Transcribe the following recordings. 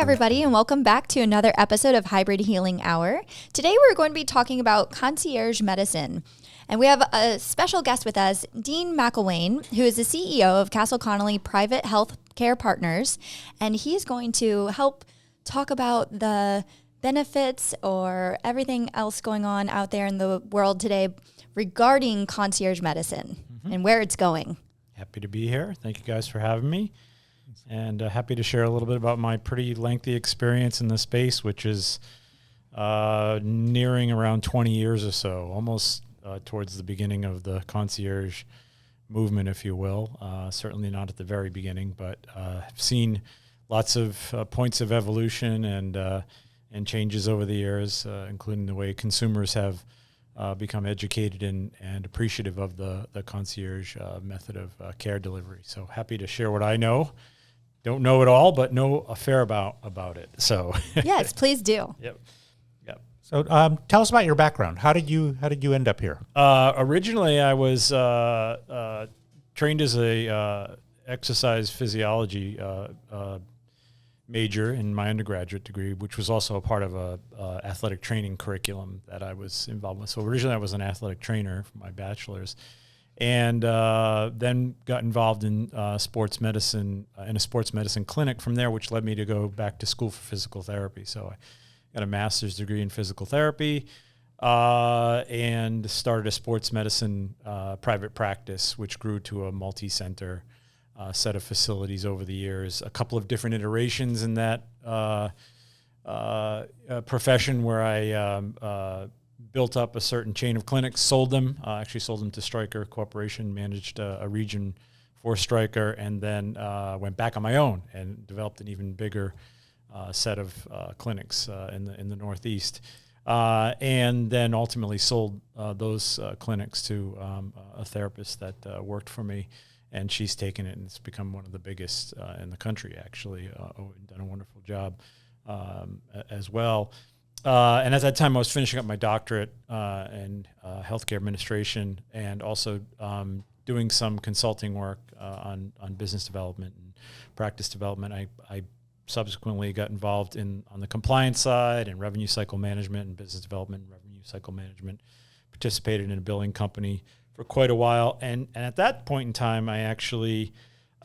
everybody, and welcome back to another episode of Hybrid Healing Hour. Today, we're going to be talking about concierge medicine. And we have a special guest with us, Dean McElwain, who is the CEO of Castle Connolly Private Healthcare Partners. And he's going to help talk about the benefits or everything else going on out there in the world today regarding concierge medicine and where it's going. Happy to be here. Thank you guys for having me. And happy to share a little bit about my pretty lengthy experience in the space, which is nearing around 20 years or so, almost towards the beginning of the concierge movement, if you will. Certainly not at the very beginning, but I've seen lots of points of evolution and changes over the years, including the way consumers have become educated and appreciative of the concierge method of care delivery. So happy to share what I know. Don't know it all, but know a fair about it. So yes, please do. Yep. So tell us about your background. How did you end up here? Originally, I was trained as a exercise physiology major in my undergraduate degree, which was also a part of a athletic training curriculum that I was involved with. So originally, I was an athletic trainer for my bachelor's, and then got involved in sports medicine in a sports medicine clinic from there, which led me to go back to school for physical therapy. So I got a master's degree in physical therapy and started a sports medicine private practice, which grew to a multi-center set of facilities over the years. A couple of different iterations in that profession where I built up a certain chain of clinics, sold them to Stryker Corporation, managed a region for Stryker, and then went back on my own and developed an even bigger set of clinics in the Northeast, and then ultimately sold those clinics to a therapist that worked for me, and she's taken it and it's become one of the biggest in the country, actually, and done a wonderful job as well. And at that time, I was finishing up my doctorate in healthcare administration and also doing some consulting work on business development and practice development. I subsequently got involved on the compliance side and revenue cycle management and business development and revenue cycle management, participated in a billing company for quite a while. And at that point in time, I actually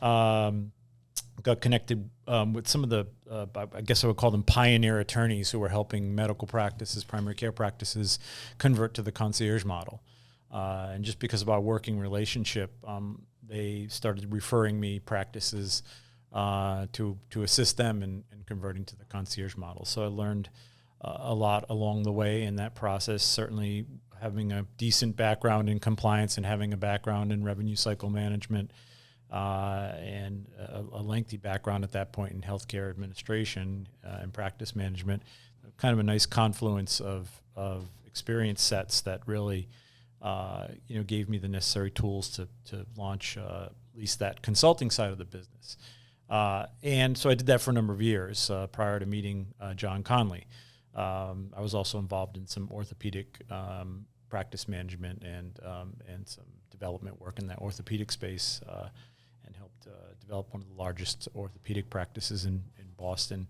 got connected with some of the, I guess I would call them pioneer attorneys who were helping medical practices, primary care practices, convert to the concierge model. And just because of our working relationship, they started referring me practices to assist them in converting to the concierge model. So I learned a lot along the way in that process, certainly having a decent background in compliance and having a background in revenue cycle management and a lengthy background at that point in healthcare administration and practice management, kind of a nice confluence of experience sets that really gave me the necessary tools to launch at least that consulting side of the business. And so I did that for a number of years prior to meeting John Connolly. I was also involved in some orthopedic practice management and some development work in that orthopedic space and helped develop one of the largest orthopedic practices in Boston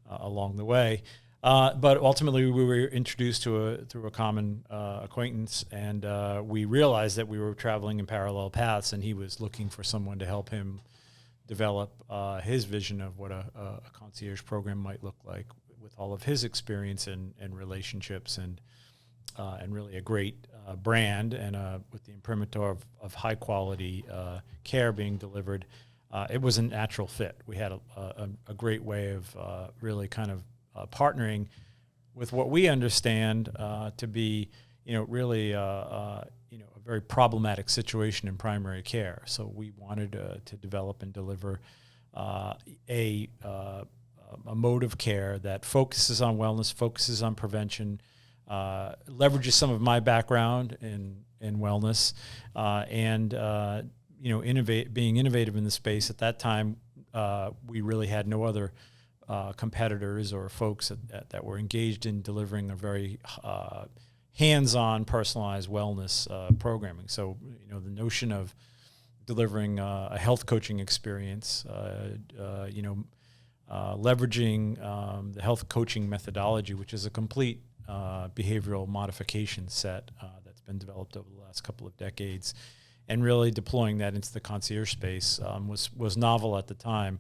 along the way. But ultimately, we were introduced through a common acquaintance, and we realized that we were traveling in parallel paths, and he was looking for someone to help him develop his vision of what a concierge program might look like with all of his experience and relationships and really a great brand and with the imprimatur of high quality care being delivered. It was a natural fit. We had a great way of really kind of partnering with what we understand to be, really a very problematic situation in primary care. So we wanted to develop and deliver a mode of care that focuses on wellness, focuses on prevention, leverages some of my background in wellness, and being innovative in the space. At that time, we really had no other competitors or folks that were engaged in delivering a very hands-on, personalized wellness programming. So, the notion of delivering a health coaching experience, leveraging the health coaching methodology, which is a complete behavioral modification set that's been developed over the last couple of decades, and really deploying that into the concierge space was novel at the time.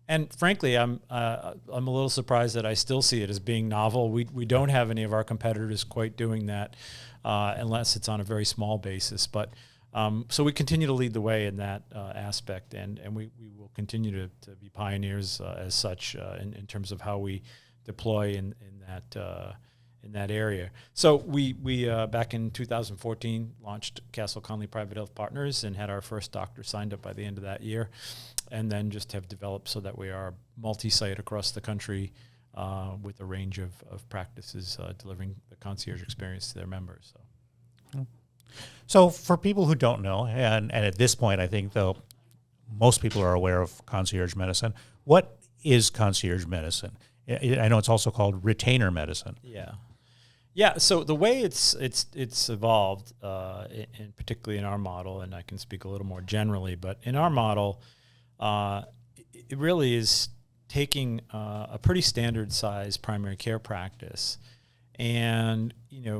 And frankly, I'm a little surprised that I still see it as being novel. We don't have any of our competitors quite doing that unless it's on a very small basis. But so we continue to lead the way in that aspect, and we will continue to be pioneers as such in terms of how we deploy in that area. So we back in 2014 launched Castle Connolly Private Health Partners and had our first doctor signed up by the end of that year, and then just have developed so that we are multi-site across the country with a range of practices delivering the concierge experience to their members. So for people who don't know, and at this point, I think, though, most people are aware of concierge medicine. What is concierge medicine? I know it's also called retainer medicine. Yeah. So the way it's evolved, and particularly in our model, and I can speak a little more generally, but in our model, it really is taking a pretty standard size primary care practice and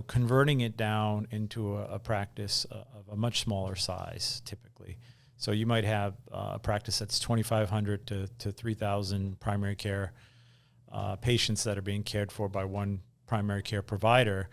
converting it down into a practice of a much smaller size typically. So you might have a practice that's 2,500 to 3,000 primary care patients that are being cared for by one primary care provider.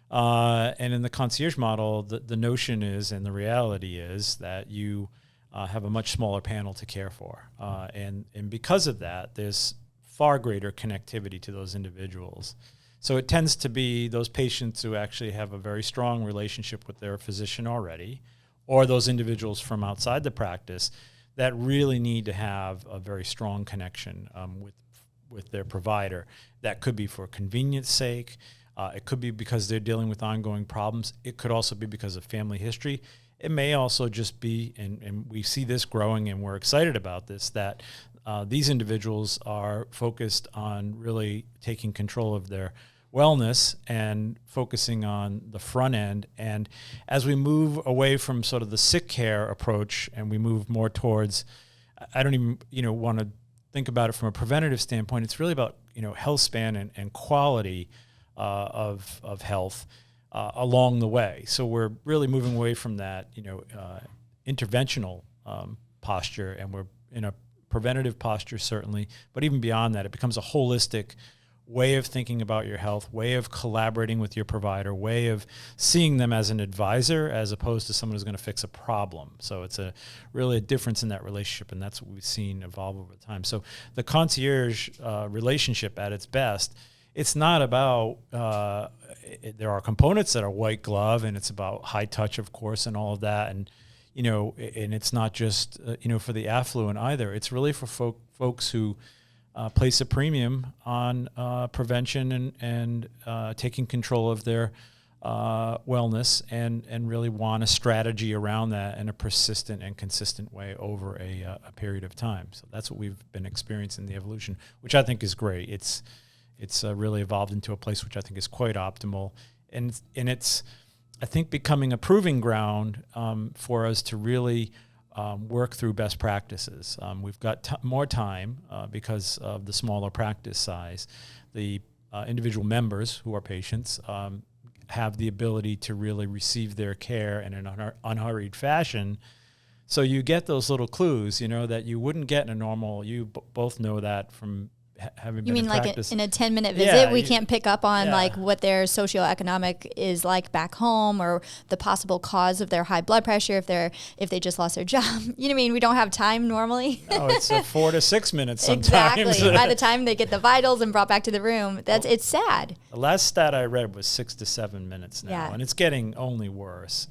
And in the concierge model, the notion is, and the reality is, that you have a much smaller panel to care for. And because of that, there's far greater connectivity to those individuals. So it tends to be those patients who actually have a very strong relationship with their physician already, or those individuals from outside the practice that really need to have a very strong connection with their provider. That could be for convenience sake. It could be because they're dealing with ongoing problems. It could also be because of family history. It may also just be, and we see this growing and we're excited about this, that these individuals are focused on really taking control of their wellness and focusing on the front end. And as we move away from sort of the sick care approach and we move more towards, I don't even want to think about it from a preventative standpoint, it's really about health span and quality of health along the way. So we're really moving away from that interventional posture, and we're in a preventative posture certainly, but even beyond that, it becomes a holistic way of thinking about your health, way of collaborating with your provider, way of seeing them as an advisor as opposed to someone who's going to fix a problem. So it's really a difference in that relationship, and that's what we've seen evolve over time. So the concierge relationship at its best, it's not about, there are components that are white glove, and it's about high touch, of course, and all of that. And, and it's not just, for the affluent either. It's really for folks who place a premium on prevention and taking control of their wellness and really want a strategy around that in a persistent and consistent way over a period of time. So that's what we've been experiencing in the evolution, which I think is great. It's really evolved into a place which I think is quite optimal, and it's, I think, becoming a proving ground for us to really work through best practices. We've got more time because of the smaller practice size. The individual members who are patients have the ability to really receive their care in an unhurried fashion. So you get those little clues, that you wouldn't get in a normal, you both know that from having been in practice. You mean like in a 10-minute visit, we can't pick up on like what their socioeconomic is like back home, or the possible cause of their high blood pressure if they just lost their job. You know what I mean? We don't have time normally. No, it's 4 to 6 minutes sometimes. Exactly. By the time they get the vitals and brought back to the room, it's sad. The last stat I read was 6 to 7 minutes now, and it's getting only worse.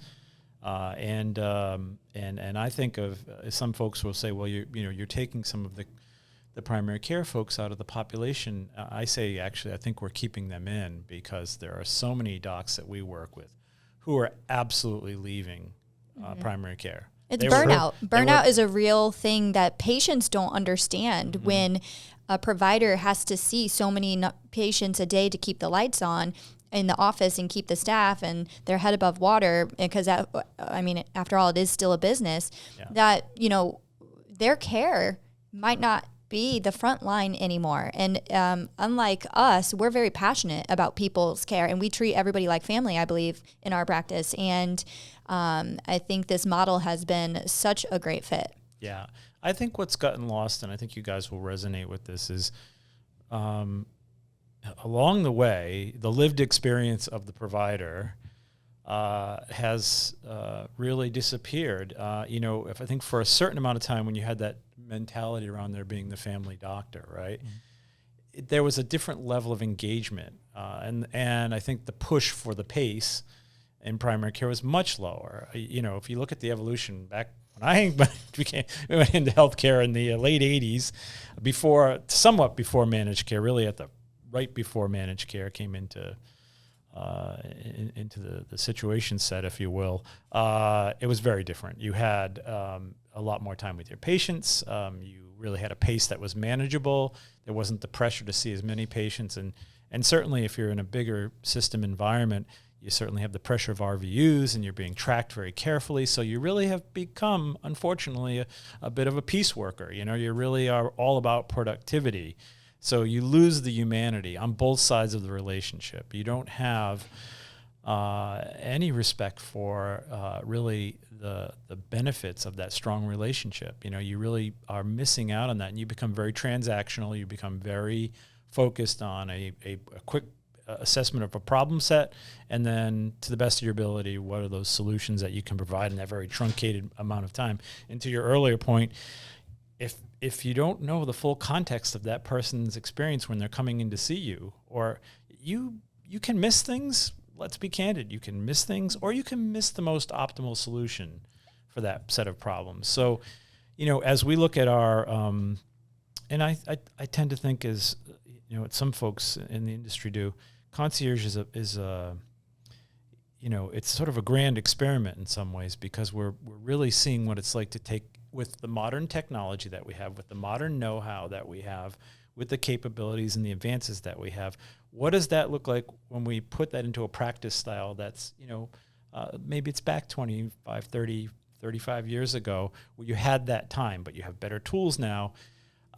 And I think of some folks will say, well, you're taking some of the primary care folks out of the population. I say, actually, I think we're keeping them in, because there are so many docs that we work with who are absolutely leaving primary care. It's burnout. Burnout is a real thing that patients don't understand when a provider has to see so many patients a day to keep the lights on in the office and keep the staff and their head above water, because after all, it is still a business, that, their care might not be the front line anymore. And unlike us, we're very passionate about people's care, and we treat everybody like family, I believe, in our practice. And I think this model has been such a great fit. Yeah. I think what's gotten lost, and I think you guys will resonate with this, is along the way, the lived experience of the provider has really disappeared. If I think for a certain amount of time when you had that mentality around there being the family doctor, right? Mm-hmm. There was a different level of engagement. And I think the push for the pace in primary care was much lower. If you look at the evolution back when I went into healthcare in the late 80s, somewhat before managed care, really right before managed care came into the situation set, if you will, it was very different. You had a lot more time with your patients. You really had a pace that was manageable. There wasn't the pressure to see as many patients. And certainly if you're in a bigger system environment, you certainly have the pressure of RVUs, and you're being tracked very carefully. So you really have become, unfortunately, a bit of a piece worker. You really are all about productivity. So you lose the humanity on both sides of the relationship. You don't have any respect for really the benefits of that strong relationship. You really are missing out on that, and you become very transactional. You become very focused on a quick assessment of a problem set, and then to the best of your ability, what are those solutions that you can provide in that very truncated amount of time. And to your earlier point, if you don't know the full context of that person's experience when they're coming in to see you, or you can miss things. Let's be candid. You can miss things, or you can miss the most optimal solution for that set of problems. So, as we look at our, and I tend to think as, what some folks in the industry do, concierge is it's sort of a grand experiment in some ways, because we're really seeing what it's like to take, with the modern technology that we have, with the modern know-how that we have, with the capabilities and the advances that we have, what does that look like when we put that into a practice style that's, maybe it's back 25, 30, 35 years ago, where you had that time, but you have better tools now.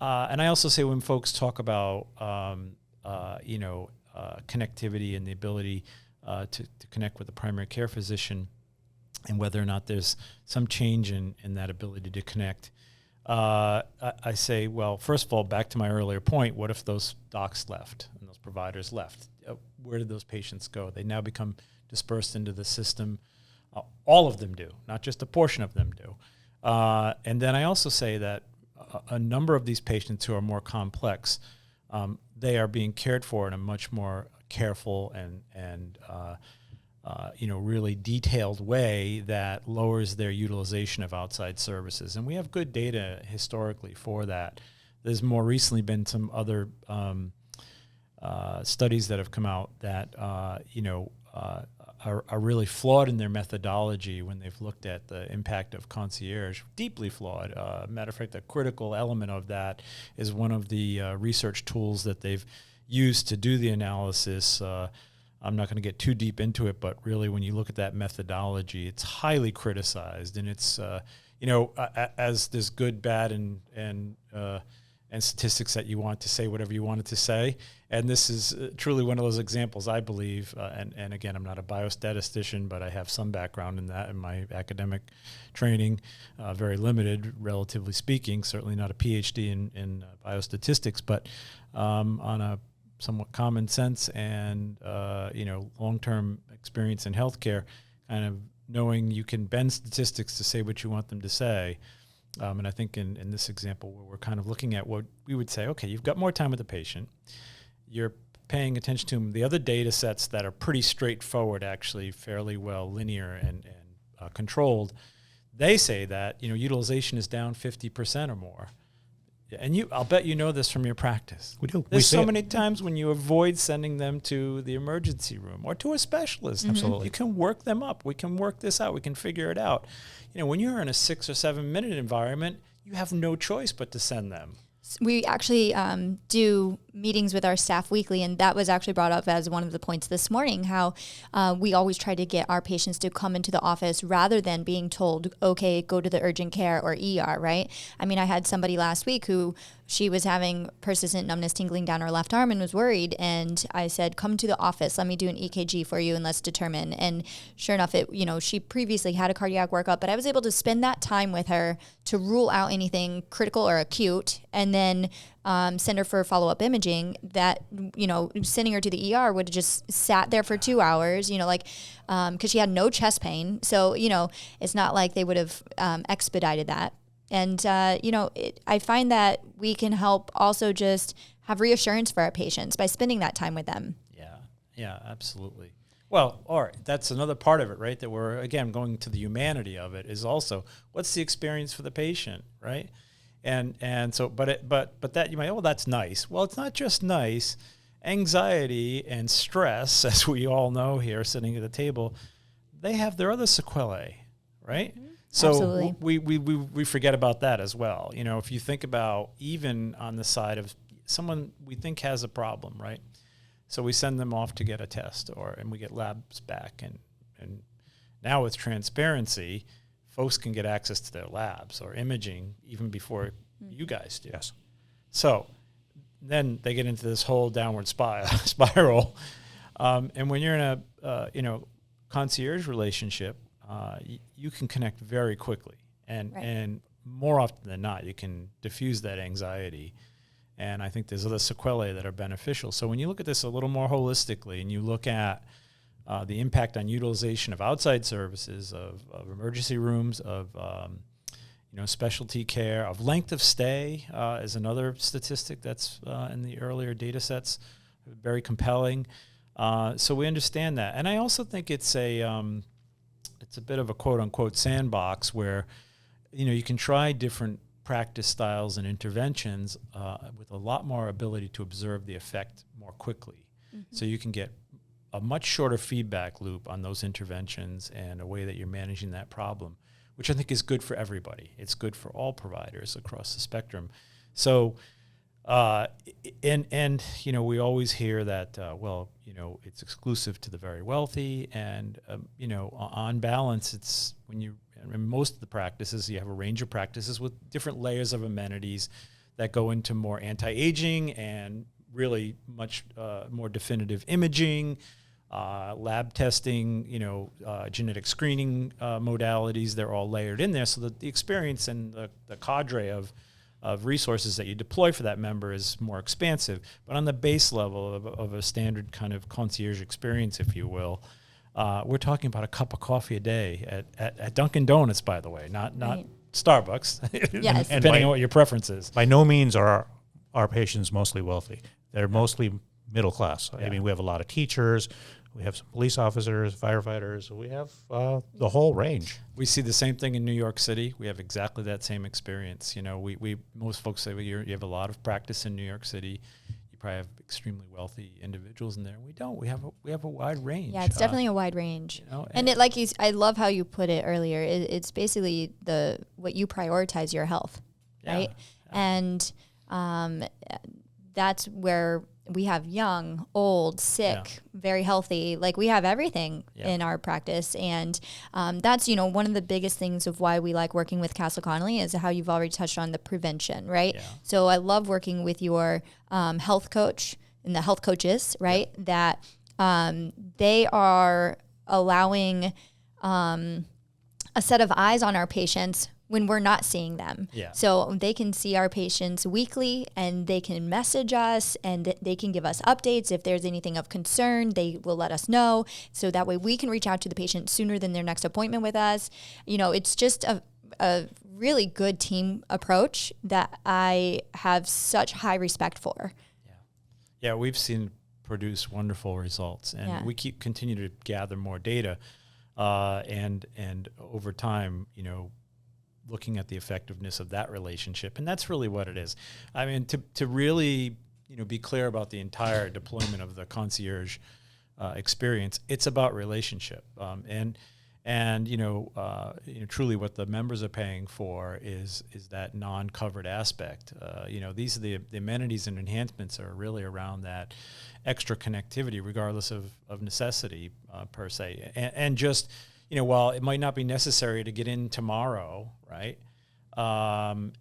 And I also say, when folks talk about, connectivity and the ability to connect with a primary care physician, and whether or not there's some change in that ability to connect, I say, well, first of all, back to my earlier point, what if those docs left and those providers left? Where did those patients go? They now become dispersed into the system. All of them do, not just a portion of them do. And then I also say that a number of these patients who are more complex, they are being cared for in a much more careful and really detailed way that lowers their utilization of outside services. And we have good data historically for that. There's more recently been some other studies that have come out that, are really flawed in their methodology when they've looked at the impact of concierge, deeply flawed. Matter of fact, a critical element of that is one of the research tools that they've used to do the analysis. I'm not going to get too deep into it, but really when you look at that methodology, it's highly criticized, and it's, as there's good, bad, and statistics that you want to say whatever you wanted to say. And this is truly one of those examples, I believe, and again, I'm not a biostatistician, but I have some background in that in my academic training, very limited, relatively speaking, certainly not a PhD in biostatistics, but on a somewhat common sense and, long-term experience in healthcare, kind of knowing you can bend statistics to say what you want them to say. And I think in this example, where we're kind of looking at what we would say, okay, you've got more time with the patient. You're paying attention to them. The other data sets that are pretty straightforward, actually fairly well linear and controlled, they say that, utilization is down 50% or more. And I'll bet you know this from your practice. We do. There's so many times when you avoid sending them to the emergency room or to a specialist. Mm-hmm. Absolutely. You can work them up. We can work this out. We can figure it out. When you're in a 6 or 7 minute environment, you have no choice but to send them. We actually do meetings with our staff weekly, and that was actually brought up as one of the points this morning, how we always try to get our patients to come into the office rather than being told, okay, go to the urgent care or ER, right? I mean, I had somebody last week who she was having persistent numbness tingling down her left arm and was worried. And I said, come to the office, let me do an EKG for you and let's determine. And sure enough, she previously had a cardiac workup, but I was able to spend that time with her to rule out anything critical or acute, and then send her for follow-up imaging. That, sending her to the ER would have just sat there for 2 hours, because she had no chest pain. So, it's not like they would have expedited that. And, I find that we can help also just have reassurance for our patients by spending that time with them. Yeah, absolutely. Well, all right, that's another part of it, right? That we're, again, going to the humanity of it is also what's the experience for the patient, right? And so, but that you might, oh, that's nice. Well, it's not just nice. Anxiety and stress, as we all know here sitting at the table, they have their other sequelae, right? Mm-hmm. So we forget about that as well. If you think about even on the side of someone we think has a problem, right? So we send them off to get a test and we get labs back. And now with transparency, folks can get access to their labs or imaging even before you guys do. Yes. So then they get into this whole downward spiral. And when you're in a concierge relationship, you can connect very quickly, and more often than not, you can diffuse that anxiety. And I think there's other sequelae that are beneficial. So when you look at this a little more holistically, and you look at the impact on utilization of outside services, of emergency rooms, of specialty care, of length of stay is another statistic that's in the earlier data sets, very compelling. So we understand that, and I also think it's a bit of a quote-unquote sandbox where, you can try different practice styles and interventions with a lot more ability to observe the effect more quickly. Mm-hmm. So you can get a much shorter feedback loop on those interventions and a way that you're managing that problem, which I think is good for everybody. It's good for all providers across the spectrum. So, we always hear that, it's exclusive to the very wealthy, and, on balance, it's in most of the practices, you have a range of practices with different layers of amenities that go into more anti-aging and really much more definitive imaging, lab testing, genetic screening modalities. They're all layered in there so that the experience and the cadre of resources that you deploy for that member is more expansive. But on the base level of a standard kind of concierge experience, if you will, we're talking about a cup of coffee a day at Dunkin' Donuts, by the way, not right. Starbucks, yes. depending on what your preference is. By no means are our patients mostly wealthy. They're mostly middle class. Yeah. I mean, we have a lot of teachers. We have some police officers, firefighters. We have the whole range. We see the same thing in New York City. We have exactly that same experience. We most folks say you have a lot of practice in New York City. You probably have extremely wealthy individuals in there. We don't. We have a wide range. Yeah, it's definitely a wide range. And it I love how you put it earlier. It's basically what you prioritize your health, right? Yeah. And that's where we have young, old, sick, very healthy. Like we have everything in our practice. And that's, one of the biggest things of why we like working with Castle Connolly is how you've already touched on the prevention, right? Yeah. So I love working with your health coach and the health coaches, right? Yeah. That they are allowing a set of eyes on our patients when we're not seeing them. Yeah. So they can see our patients weekly and they can message us and they can give us updates. If there's anything of concern, they will let us know. So that way we can reach out to the patient sooner than their next appointment with us. It's just a really good team approach that I have such high respect for. Yeah, we've seen produce wonderful results, and we continue to gather more data, and over time, looking at the effectiveness of that relationship. And that's really what it is. I mean, to really, be clear about the entire deployment of the concierge experience, it's about relationship. And And truly, what the members are paying for is that non-covered aspect. These are the amenities and enhancements are really around that extra connectivity, regardless of necessity per se. And just while it might not be necessary to get in tomorrow, right? In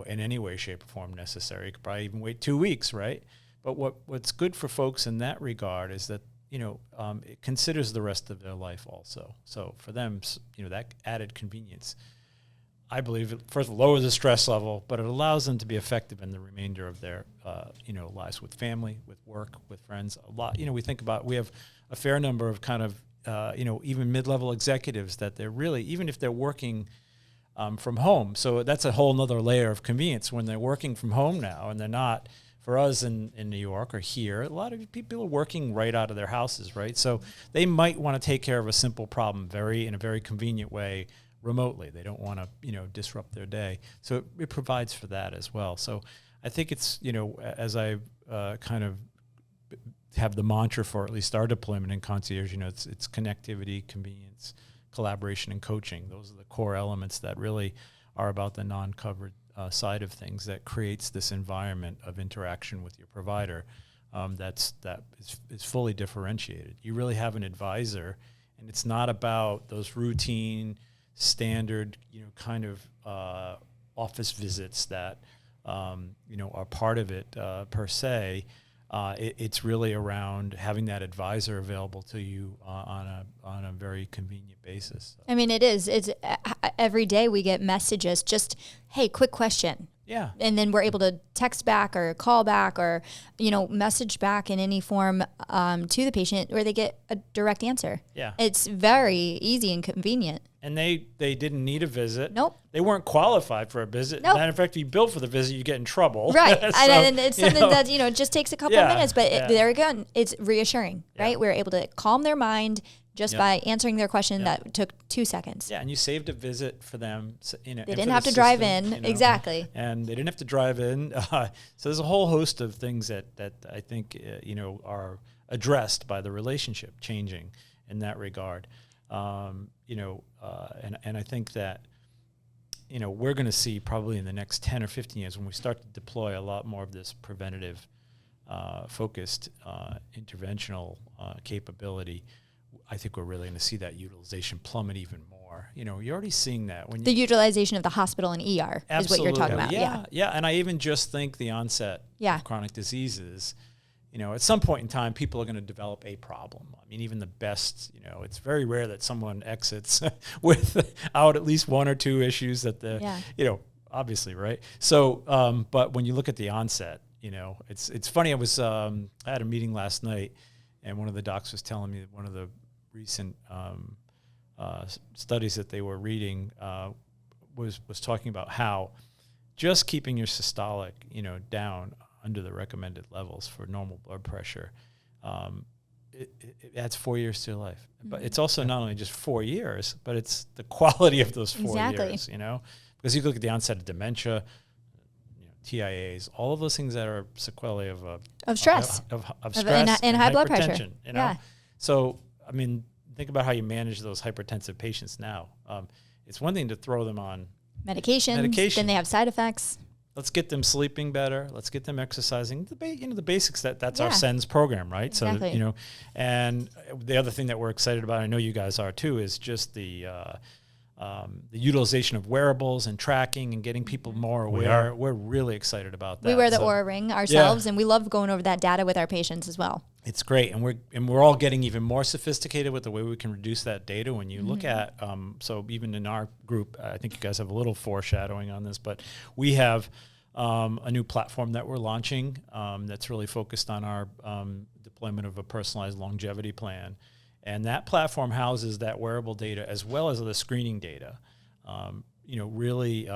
any way, shape, or form necessary. You could probably even wait 2 weeks, right? But what's good for folks in that regard is that it considers the rest of their life also. So for them, that added convenience, I believe, it first of all, lowers the stress level, but it allows them to be effective in the remainder of their, lives with family, with work, with friends. A lot, we have a fair number of kind of, even mid-level executives that they're really, even if they're working from home. So that's a whole nother layer of convenience when they're working from home now, and they're not. For us in New York or here, a lot of people are working right out of their houses, right? So they might want to take care of a simple problem in a very convenient way remotely. They don't want to, disrupt their day. So it provides for that as well. So I think it's, as I kind of have the mantra for at least our deployment in Concierge, it's connectivity, convenience, collaboration, and coaching. Those are the core elements that really are about the non-covered side of things that creates this environment of interaction with your provider that is fully differentiated. You really have an advisor, and it's not about those routine, standard, kind of office visits that are part of it per se. It's really around having that advisor available to you on a very convenient basis. I mean, it is. It's every day we get messages. Just, hey, quick question. Yeah. And then we're able to text back or call back or message back in any form to the patient where they get a direct answer. Yeah. It's very easy and convenient. And they didn't need a visit. Nope. They weren't qualified for a visit. Nope. Matter of fact, if you bill for the visit, you get in trouble. Right. So, and it's something that, just takes a couple of minutes, but there again, it's reassuring, right? Yeah. We're able to calm their mind just by answering their question that took 2 seconds. Yeah, and you saved a visit for them. They didn't have to drive in. Exactly. And they didn't have to drive in. So there's a whole host of things that I think, are addressed by the relationship changing in that regard. And I think that, we're going to see probably in the next 10 or 15 years when we start to deploy a lot more of this preventative, focused, interventional capability. I think we're really going to see that utilization plummet even more. You're already seeing that. The utilization of the hospital and ER is what you're talking about. Yeah. And I even just think the onset of chronic diseases, at some point in time, people are going to develop a problem. I mean, even the best, it's very rare that someone exits without at least one or two issues that obviously, right? So, but when you look at the onset, it's funny. I had a meeting last night, and one of the docs was telling me that one of the recent studies that they were reading was talking about how just keeping your systolic, down under the recommended levels for normal blood pressure, it adds 4 years to your life. Mm-hmm. But it's also not only just 4 years, but it's the quality of those 4 years, because you look at the onset of dementia, TIAs, all of those things that are sequelae of stress, of stress and high blood pressure. Yeah. So, I mean, think about how you manage those hypertensive patients now. It's one thing to throw them on medication. Then they have side effects. Let's get them sleeping better. Let's get them exercising. The basics. That's our SENS program, right? Exactly. So and the other thing that we're excited about, I know you guys are too, is just the utilization of wearables and tracking and getting people more aware. We're really excited about that. We wear the Oura Ring ourselves, and we love going over that data with our patients as well. It's great, and we're all getting even more sophisticated with the way we can reduce that data. When you look at, so even in our group, I think you guys have a little foreshadowing on this, but we have a new platform that we're launching that's really focused on our deployment of a personalized longevity plan. And that platform houses that wearable data as well as the screening data. Really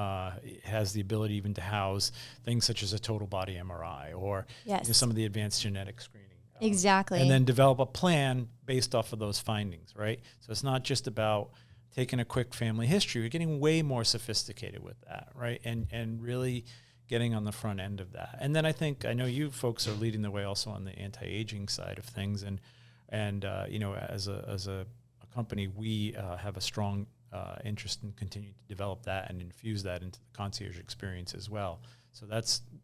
has the ability even to house things such as a total body MRI or some of the advanced genetic screening. Exactly. And then develop a plan based off of those findings, right? So it's not just about taking a quick family history. We're getting way more sophisticated with that, right? And really getting on the front end of that. And then I know you folks are leading the way also on the anti-aging side of things. And as a company, we have a strong interest in continuing to develop that and infuse that into the concierge experience as well. So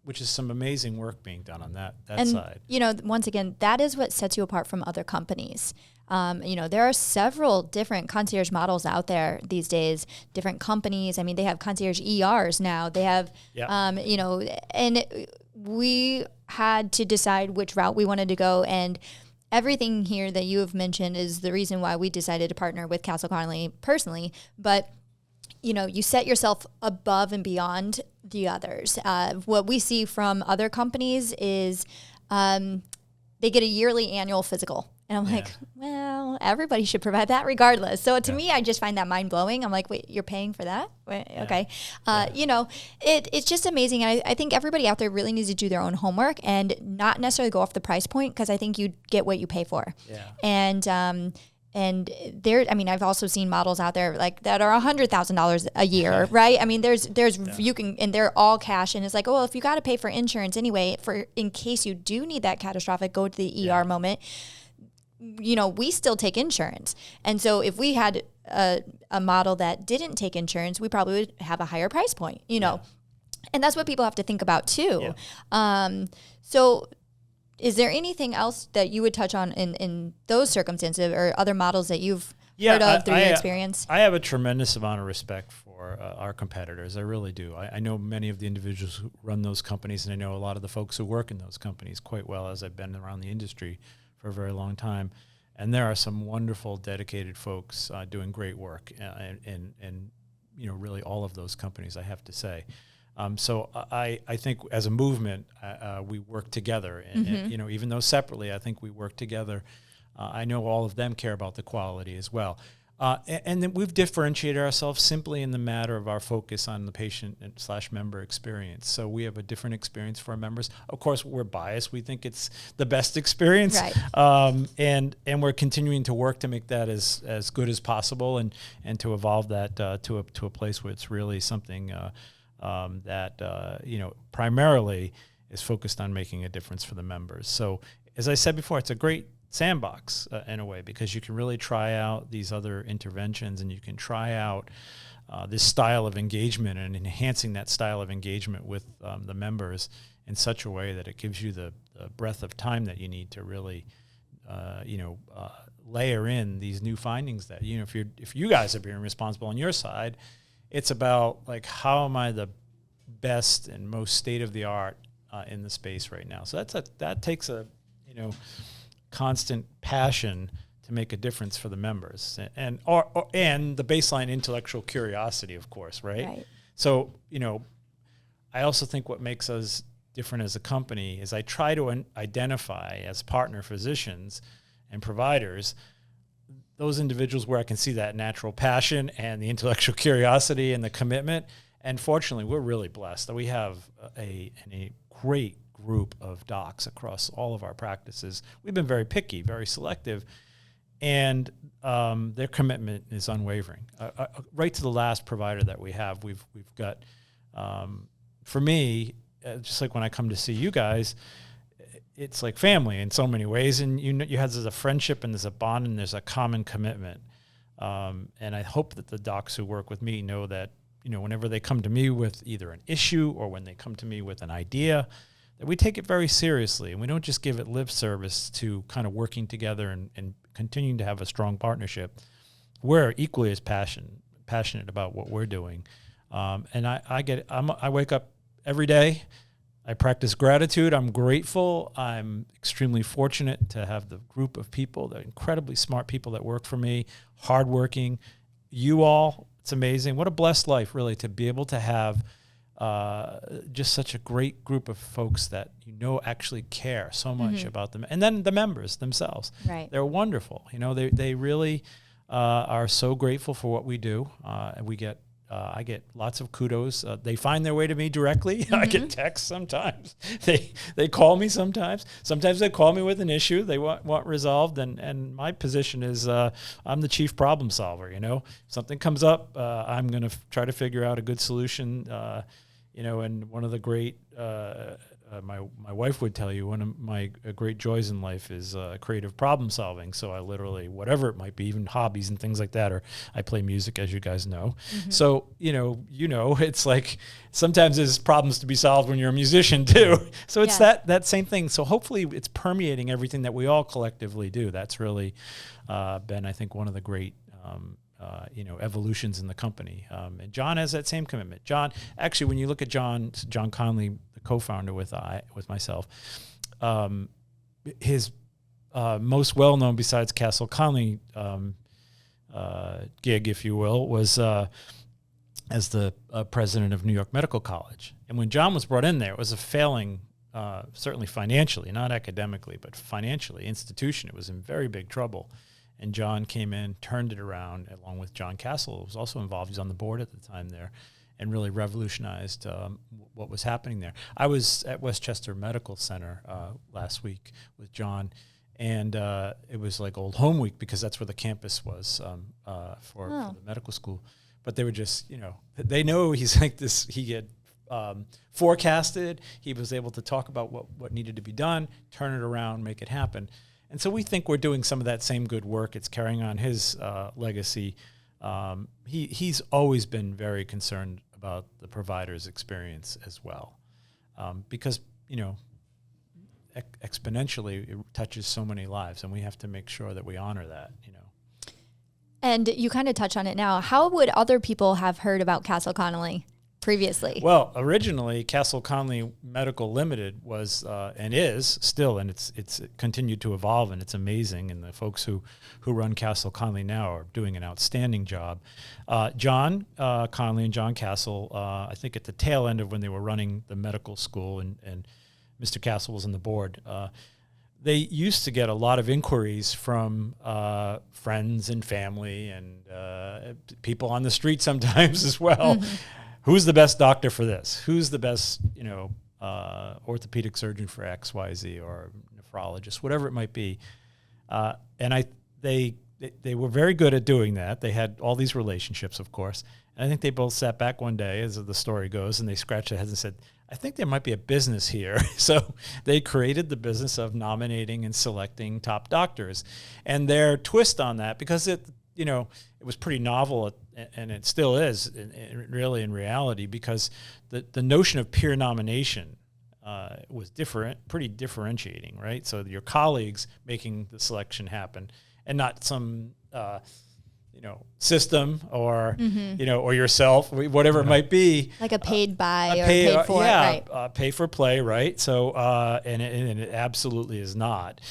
which is some amazing work being done on that side. Once again, that is what sets you apart from other companies. There are several different concierge models out there these days, different companies. I mean, they have concierge ERs now. They have, and we had to decide which route we wanted to go. And everything here that you have mentioned is the reason why we decided to partner with Castle Connolly personally. But you set yourself above and beyond the others. What we see from other companies is they get a yearly annual physical. And I'm like, well, everybody should provide that regardless. So to me, I just find that mind blowing. I'm like, wait, you're paying for that? Wait, okay. It's just amazing. And I think everybody out there really needs to do their own homework and not necessarily go off the price point, because I think you get what you pay for. Yeah. And I've also seen models out there like that are $100,000 a year, right? I mean, and they're all cash, and it's like, oh, well, if you got to pay for insurance anyway, in case you do need that catastrophic, go to the ER moment, we still take insurance. And so if we had a model that didn't take insurance, we probably would have a higher price point, and that's what people have to think about too. Yeah. So is there anything else that you would touch on in those circumstances or other models that you've heard of through your experience? I have a tremendous amount of respect for our competitors. I really do. I know many of the individuals who run those companies, and I know a lot of the folks who work in those companies quite well, as I've been around the industry for a very long time. And there are some wonderful, dedicated folks doing great work in really all of those companies, I have to say. So I think as a movement, we work together. And, even though separately, I think we work together. I know all of them care about the quality as well. And then we've differentiated ourselves simply in the matter of our focus on the patient / member experience. So we have a different experience for our members. Of course, we're biased. We think it's the best experience. Right. And we're continuing to work to make that as good as possible and to evolve that to a place where it's really something that primarily is focused on making a difference for the members. So as I said before, it's a great sandbox in a way, because you can really try out these other interventions, and you can try out this style of engagement and enhancing that style of engagement with the members in such a way that it gives you the breadth of time that you need to really layer in these new findings that, if you guys are being responsible on your side, it's about like, how am I the best and most state of the art in the space right now? So that takes a constant passion to make a difference for the members, and the baseline intellectual curiosity, of course, right? So I also think what makes us different as a company is I try to identify as partner physicians and providers those individuals where I can see that natural passion and the intellectual curiosity and the commitment. And fortunately, we're really blessed that we have a great group of docs across all of our practices. We've been very picky, very selective, and their commitment is unwavering. Right to the last provider that we have, we've got, for me, just like when I come to see you guys, it's like family in so many ways, and there's a friendship and there's a bond and there's a common commitment. And I hope that the docs who work with me know that, whenever they come to me with either an issue or when they come to me with an idea, that we take it very seriously, and we don't just give it lip service to kind of working together and continuing to have a strong partnership. We're equally as passionate about what we're doing. And I wake up every day. I practice gratitude. I'm grateful. I'm extremely fortunate to have the group of people, the incredibly smart people that work for me, hardworking. You all, it's amazing. What a blessed life, really, to be able to have just such a great group of folks that actually care so much about them. And then the members themselves. Right. They're wonderful. They really are so grateful for what we do. And I get lots of kudos. They find their way to me directly. I get texts sometimes. They call me sometimes. Sometimes they call me with an issue they want resolved. And my position is I'm the chief problem solver. If something comes up, I'm going to try to figure out a good solution. And one of the great my wife would tell you, one of my great joys in life is creative problem solving. So I literally, whatever it might be, even hobbies and things like that, or I play music, as you guys know. Mm-hmm. So, it's like sometimes there's problems to be solved when you're a musician too. So it's that same thing. So hopefully it's permeating everything that we all collectively do. That's really been, I think, one of the great evolutions in the company. And John has that same commitment. John, actually, when you look at John Connolly, the co-founder with myself, his most well-known besides Castle Connolly gig, if you will, was as the president of New York Medical College. And when John was brought in there, it was a failing, certainly financially, not academically, but financially, institution. It was in very big trouble. And John came in, turned it around, along with John Castle, who was also involved. He was on the board at the time there, and really revolutionized what was happening there. I was at Westchester Medical Center last week with John, and it was like old home week because that's where the campus was for the medical school. But they were just, they know he's like this. He had forecasted. He was able to talk about what needed to be done, turn it around, make it happen. And so we think we're doing some of that same good work. It's carrying on his legacy. He's always been very concerned about the provider's experience as well, because exponentially it touches so many lives, and we have to make sure that we honor that. And you kind of touch on it now. How would other people have heard about Castle Connolly previously? Well, originally Castle Connolly Medical Limited was and is still, and it's continued to evolve, and it's amazing. And the folks who run Castle Connolly now are doing an outstanding job. John Connolly and John Castle, I think at the tail end of when they were running the medical school, and Mr. Castle was on the board. They used to get a lot of inquiries from friends and family and people on the street sometimes as well. Mm-hmm. Who's the best doctor for this? Who's the best, orthopedic surgeon for X, Y, Z, or nephrologist, whatever it might be? And they were very good at doing that. They had all these relationships, of course. And I think they both sat back one day, as the story goes, and they scratched their heads and said, I think there might be a business here. So they created the business of nominating and selecting top doctors. And their twist on that, because it was pretty novel, and it still is, really in reality, because the notion of peer nomination was pretty differentiating, right? So your colleagues making the selection happen, and not some system or or yourself, whatever it might be, like a paid by or paid for, right? Pay for play, right? So and it absolutely is not.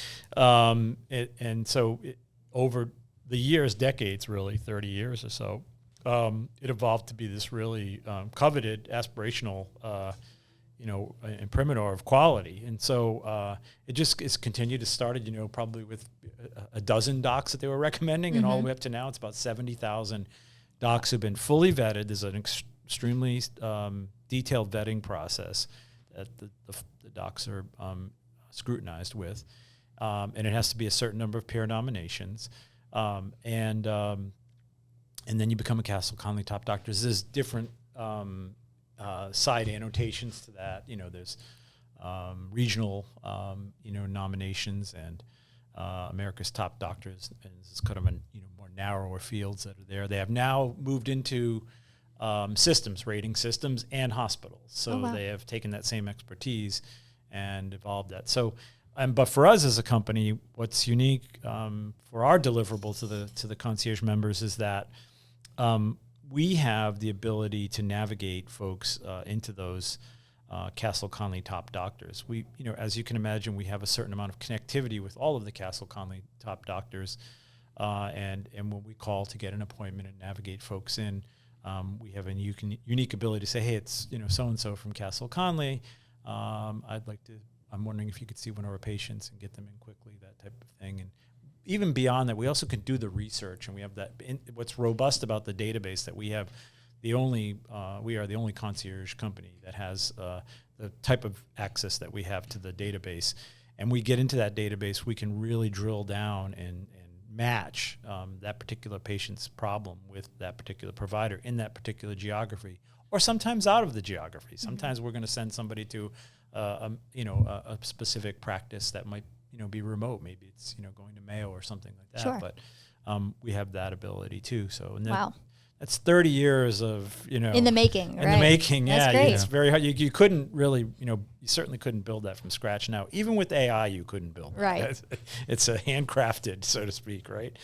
Over the years, decades, really 30 years or so, it evolved to be this really coveted, aspirational, imprimatur of quality. And so it just is continued. It started, probably with a dozen docs that they were recommending, and all the way up to now, it's about 70,000 docs who've been fully vetted. There's an extremely detailed vetting process that the docs are scrutinized with, and it has to be a certain number of peer nominations. And then you become a Castle Connolly top doctor. There's different side annotations to that. There's regional, nominations, and America's top doctors, and it's kind of more narrower fields that are there. They have now moved into rating systems, and hospitals. So they have taken that same expertise and evolved that. So. But for us as a company, what's unique for our deliverable to the concierge members is that we have the ability to navigate folks into those Castle Connolly top doctors. We, as you can imagine, we have a certain amount of connectivity with all of the Castle Connolly top doctors, and when we call to get an appointment and navigate folks in, we have a unique ability to say, hey, it's so and so from Castle Connolly. I'm wondering if you could see one of our patients and get them in quickly, that type of thing. And even beyond that, we also can do the research, and we have that. What's robust about the database that we have, we are the only concierge company that has the type of access that we have to the database. And we get into that database, we can really drill down and match that particular patient's problem with that particular provider in that particular geography, or sometimes out of the geography. Sometimes we're going to send somebody to, a specific practice that might, be remote. Maybe it's, going to Mayo or something like that. Sure. But we have that ability too. So, and Wow. that's 30 years of, in the making, in the making. That's Yeah. great. It's very hard. You couldn't really, you certainly couldn't build that from scratch now. Even with AI, you couldn't build Right. that. It's a handcrafted, so to speak, right?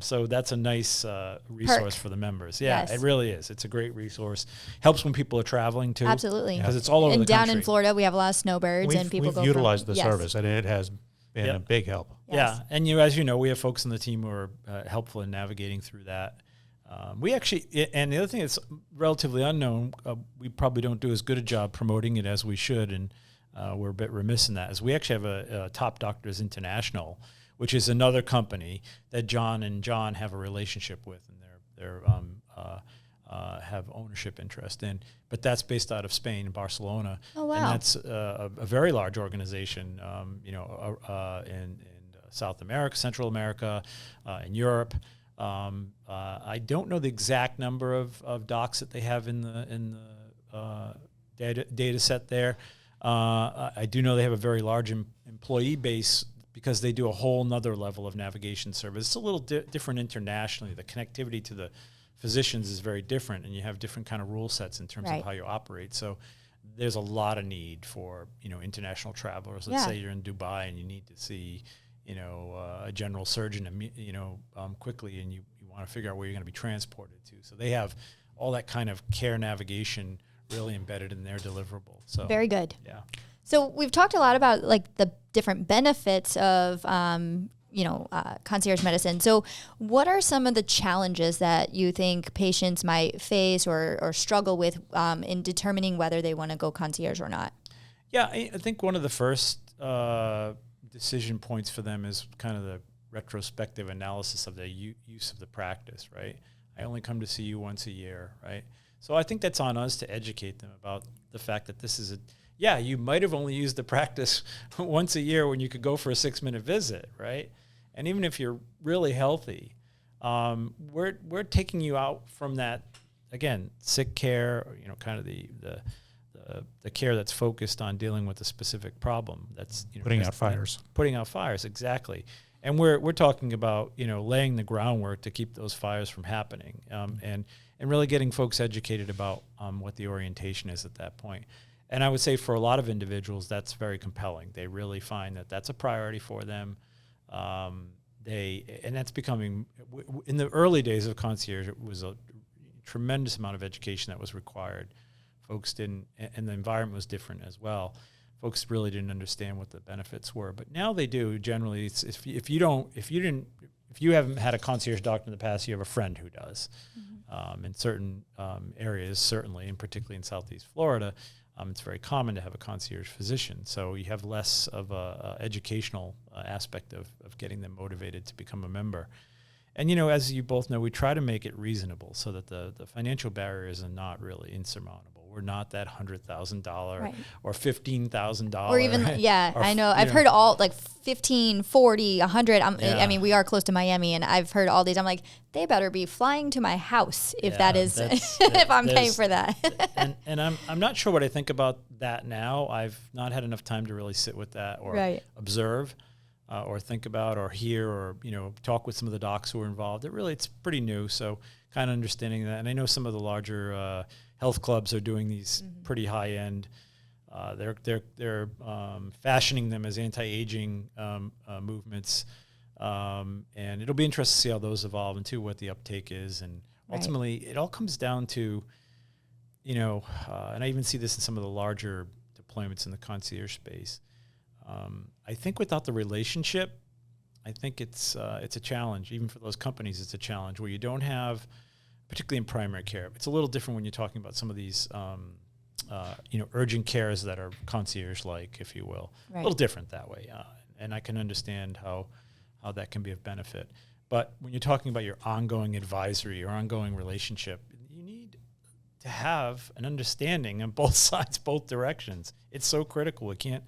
So that's a nice resource for the members. Yeah, Yes. it really is. It's a great resource. Helps when people are traveling too. Absolutely. Because it's all over And the down country. in Florida, we have a lot of snowbirds, and people we've go utilized from, the service, and it has been Yep. a big help. Yes. Yeah, and as you know, we have folks on the team who are helpful in navigating through that. We actually, and the other thing that's relatively unknown, we probably don't do as good a job promoting it as we should, and we're a bit remiss in that, is we actually have a Top Doctors International, which is another company that John and John have a relationship with, and they're have ownership interest in. But that's based out of Spain, Barcelona. Oh, wow. And that's a very large organization, in South America, Central America, in Europe. I don't know the exact number of docs that they have in the data set there. I do know they have a very large employee base because they do a whole nother level of navigation service. It's a little different internationally. The connectivity to the physicians is very different, and you have different kind of rule sets in terms Right. of how you operate. So there's a lot of need for, international travelers. Let's Yeah. say you're in Dubai and you need to see, a general surgeon, quickly, and you want to figure out where you're going to be transported to. So they have all that kind of care navigation really embedded in their deliverable. So Very good. yeah. So we've talked a lot about like the different benefits of, concierge medicine. So what are some of the challenges that you think patients might face or struggle with in determining whether they want to go concierge or not? Yeah, I think one of the first decision points for them is kind of the retrospective analysis of the use of the practice, right? I only come to see you once a year, right? So I think that's on us to educate them about the fact that this is you might have only used the practice once a year when you could go for a 6-minute visit, right? And even if you're really healthy, we're taking you out from that, again, sick care, kind of the care that's focused on dealing with a specific problem. That's Putting out fires. Putting out fires, exactly. And we're talking about laying the groundwork to keep those fires from happening, and really getting folks educated about what the orientation is at that point. And I would say for a lot of individuals, that's very compelling. They really find that that's a priority for them. And that's becoming, in the early days of concierge, it was a tremendous amount of education that was required. Folks didn't, and the environment was different as well. Folks really didn't understand what the benefits were, but now they do. Generally, it's if you haven't had a concierge doctor in the past, you have a friend who does. In certain areas, certainly, and particularly in Southeast Florida, it's very common to have a concierge physician. So you have less of a educational aspect of getting them motivated to become a member. And, as you both know, we try to make it reasonable so that the financial barriers are not really insurmountable. We're not that $100,000 Right. or $15,000. Or even, or, I know. I've heard all like 15, 40, 100. Yeah. I mean, we are close to Miami, and I've heard all these. I'm like, they better be flying to my house if that is, if I'm paying for that. and I'm not sure what I think about that now. I've not had enough time to really sit with that or Right. observe or think about or hear or, talk with some of the docs who are involved. It's pretty new. So kind of understanding that. And I know some of the larger health clubs are doing these pretty high end. They're fashioning them as anti-aging movements, and it'll be interesting to see how those evolve and too what the uptake is. And ultimately, it all comes down to, and I even see this in some of the larger deployments in the concierge space. I think without the relationship, I think it's a challenge. Even for those companies, it's a challenge where you don't have, particularly in primary care. It's a little different when you're talking about some of these, urgent cares that are concierge-like, if you will. Right. A little different that way, and I can understand how that can be of benefit. But when you're talking about your ongoing advisory or ongoing relationship, you need to have an understanding on both sides, both directions. It's so critical. We can't,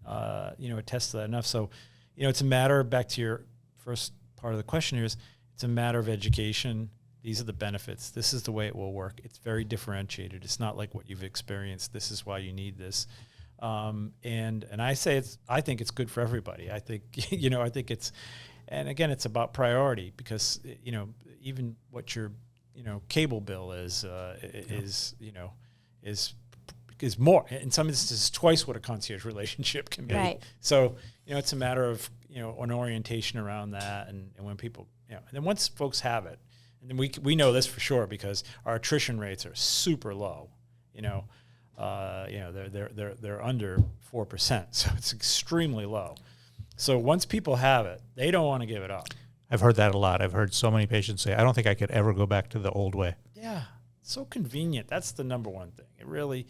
attest to that enough. So, it's a matter, back to your first part of the question here, is it's a matter of education, These are the benefits. This is the way it will work. It's very differentiated. It's not like what you've experienced. This is why you need this. And I think it's good for everybody. I think, I think it's, and again, it's about priority because, even what your, cable bill is more, in some instances, twice what a concierge relationship can be. Right. So, it's a matter of, an orientation around that. And when people, and then once folks have it, and then we know this for sure because our attrition rates are super low, they're under 4%. So it's extremely low. So once people have it, they don't want to give it up. I've heard that a lot. I've heard so many patients say, I don't think I could ever go back to the old way. Yeah, so convenient. That's the number one thing. It really,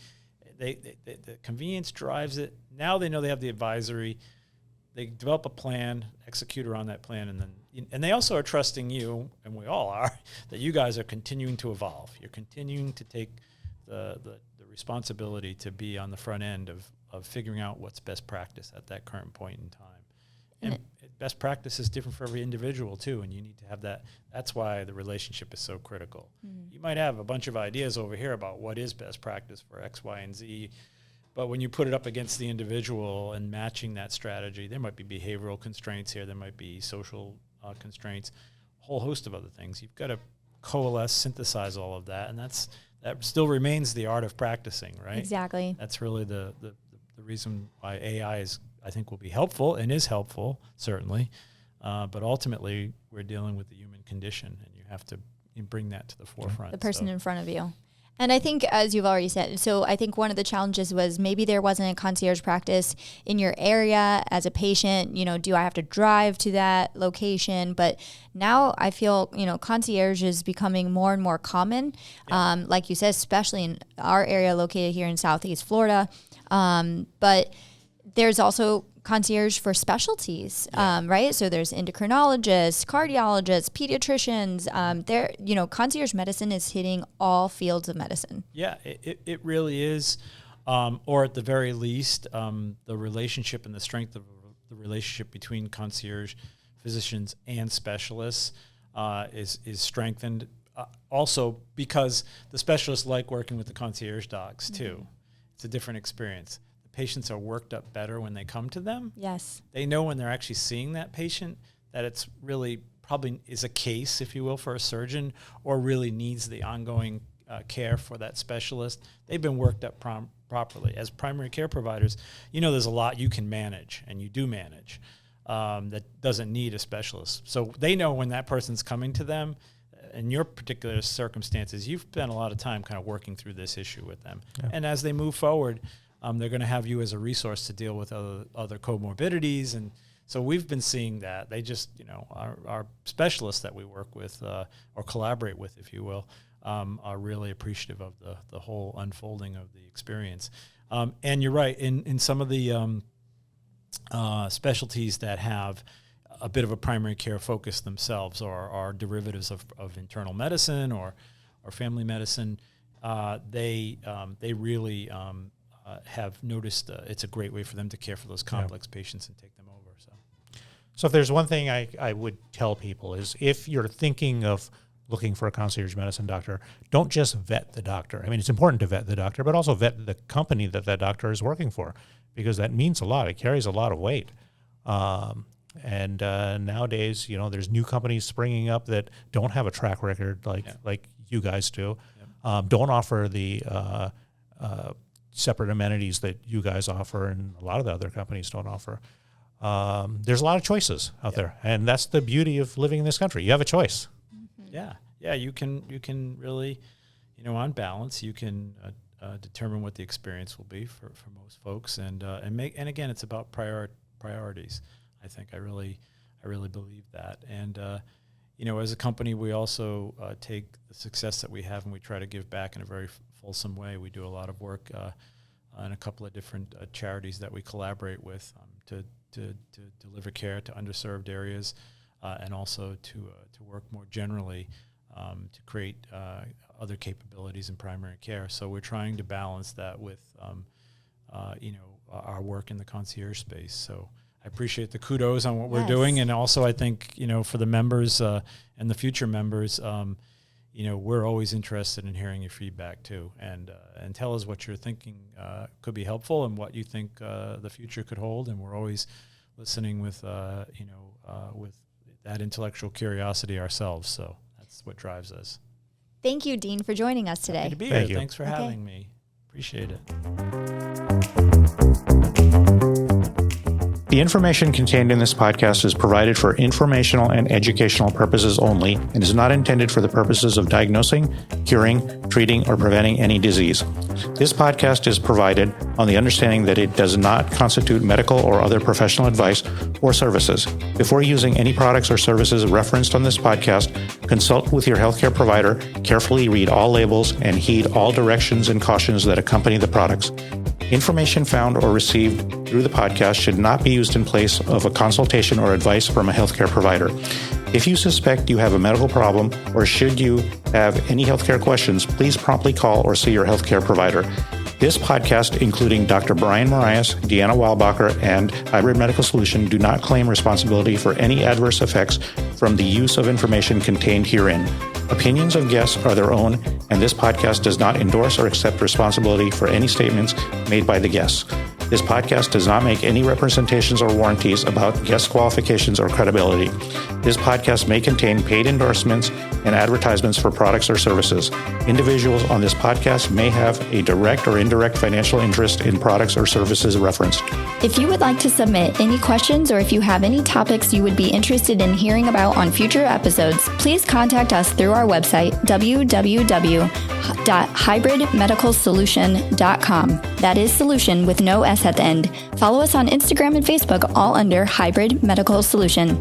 the convenience drives it. Now they know they have the advisory. They develop a plan, execute around that plan, and they also are trusting you, and we all are, that you guys are continuing to evolve. You're continuing to take the responsibility to be on the front end of figuring out what's best practice at that current point in time. And best practice is different for every individual too, and you need to have that. That's why the relationship is so critical. Mm-hmm. You might have a bunch of ideas over here about what is best practice for X, Y, and Z, but when you put it up against the individual and matching that strategy, there might be behavioral constraints here, there might be social constraints, a whole host of other things. You've got to coalesce, synthesize all of that, and that still remains the art of practicing, right? Exactly. That's really the reason why AI I think will be helpful and is helpful, certainly. But ultimately, we're dealing with the human condition, and you have to bring that to the forefront. The person in front of you. And I think, as you've already said, so I think one of the challenges was maybe there wasn't a concierge practice in your area as a patient. Do I have to drive to that location? But now I feel, concierge is becoming more and more common. Yeah. Like you said, especially in our area located here in Southeast Florida. But there's also concierge for specialties, right? So there's endocrinologists, cardiologists, pediatricians. Concierge medicine is hitting all fields of medicine. Yeah, it really is. Or at the very least, the relationship and the strength of the relationship between concierge physicians and specialists is strengthened. Also because the specialists like working with the concierge docs too. Mm-hmm. It's a different experience. Patients are worked up better when they come to them. Yes. They know when they're actually seeing that patient that it's really probably is a case, if you will, for a surgeon or really needs the ongoing care for that specialist. They've been worked up properly. As primary care providers, there's a lot you can manage, and you do manage, that doesn't need a specialist. So they know when that person's coming to them. In your particular circumstances, you've spent a lot of time kind of working through this issue with them. Yeah. And as they move forward, they're going to have you as a resource to deal with other comorbidities. And so we've been seeing that. They just, our specialists that we work with or collaborate with, if you will, are really appreciative of the whole unfolding of the experience. And you're right, in some of the specialties that have a bit of a primary care focus themselves or are derivatives of internal medicine or family medicine, they really have noticed it's a great way for them to care for those complex patients and take them over. So if there's one thing I would tell people is if you're thinking of looking for a concierge medicine doctor, don't just vet the doctor. I mean, it's important to vet the doctor, but also vet the company that doctor is working for, because that means a lot. It carries a lot of weight. And nowadays, there's new companies springing up that don't have a track record like you guys do, don't offer the separate amenities that you guys offer and a lot of the other companies don't offer. There's a lot of choices out there, and that's the beauty of living in this country. You have a choice. Mm-hmm. Yeah. You can really, on balance, you can determine what the experience will be for most folks, and again, it's about priorities. I think I really believe that, and as a company, we also take the success that we have and we try to give back in a very fulsome way. We do a lot of work in a couple of different charities that we collaborate with to deliver care to underserved areas, and also to work more generally to create other capabilities in primary care. So we're trying to balance that with our work in the concierge space. So I appreciate the kudos on what we're doing, and also I think for the members and the future members, we're always interested in hearing your feedback too, and tell us what you're thinking could be helpful and what you think the future could hold. And we're always listening with that intellectual curiosity ourselves. So that's what drives us. Thank you, Dean, for joining us today. Happy to be Thank here. you. Thanks for having me. Appreciate it. The information contained in this podcast is provided for informational and educational purposes only and is not intended for the purposes of diagnosing, curing, treating, or preventing any disease. This podcast is provided on the understanding that it does not constitute medical or other professional advice or services. Before using any products or services referenced on this podcast, consult with your healthcare provider, carefully read all labels, and heed all directions and cautions that accompany the products. Information found or received through the podcast should not be used in place of a consultation or advice from a healthcare provider. If you suspect you have a medical problem or should you have any healthcare questions, please promptly call or see your healthcare provider. This podcast, including Dr. Brian Marias, Deanna Weilbacher, and Hybrid Medical Solution, do not claim responsibility for any adverse effects from the use of information contained herein. Opinions of guests are their own, and this podcast does not endorse or accept responsibility for any statements made by the guests. This podcast does not make any representations or warranties about guest qualifications or credibility. This podcast may contain paid endorsements and advertisements for products or services. Individuals on this podcast may have a direct or indirect financial interest in products or services referenced. If you would like to submit any questions or if you have any topics you would be interested in hearing about on future episodes, please contact us through our website, www.hybridmedicalsolution.com. That is solution with no S at the end. Follow us on Instagram and Facebook, all under Hybrid Medical Solution.